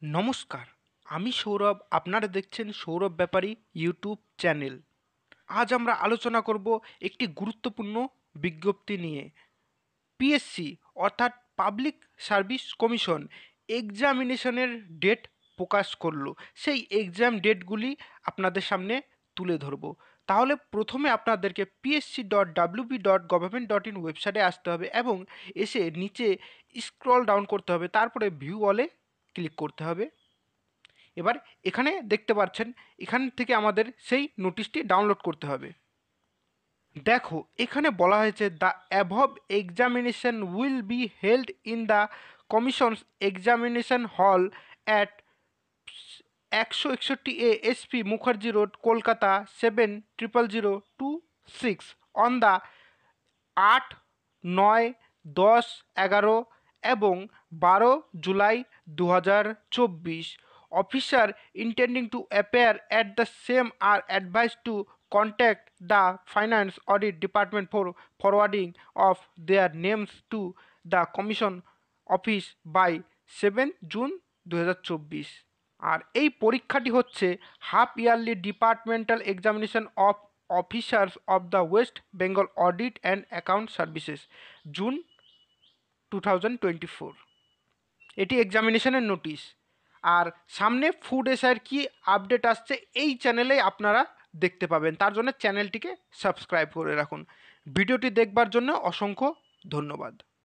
নমস্কার, আমি সৌরভ। আপনারা দেখছেন সৌরভ ব্যাপারী ইউটিউব চ্যানেল। আজ আমরা আলোচনা করব একটি গুরুত্বপূর্ণ বিজ্ঞপ্তি নিয়ে। পিএসসি অর্থাৎ পাবলিক সার্ভিস কমিশন এক্সামিনেশনের ডেট প্রকাশ করলো। সেই এক্সাম ডেটগুলি আপনাদের সামনে তুলে ধরব। তাহলে প্রথমে আপনাদেরকে psc.wp.government.in ওয়েবসাইটে আসতে হবে এবং এসে নিচে স্ক্রল ডাউন করতে হবে, তারপরে ভিউ অলে ক্লিক করতে হবে। এবার এখানে দেখতে পাচ্ছেন, এখান থেকে আমাদের সেই নোটিশটি ডাউনলোড করতে হবে। দেখো, এখানে বলা হয়েছে the above examination will be held in the commission's examination hall at 161A SP Mukherjee road, Kolkata 700026 on the 8, 9, 10, 11 এবং 12 July 2024. Officer intending to appear at the same are advised to contact the Finance Audit Department for forwarding of their names to the Commission Office by 7 June 2024। আর এই পরীক্ষাটি হচ্ছে half yearly departmental examination of officers of the West Bengal audit and account services, June 2024। এটি এক্সামিনেশনের notice. আর সামনে food এসআইয়ের কী update আসছে এই চ্যানেলে আপনারা দেখতে পাবেন, তার জন্য চ্যানেলটিকে সাবস্ক্রাইব করে রাখুন। ভিডিওটি দেখবার জন্য অসংখ্য ধন্যবাদ।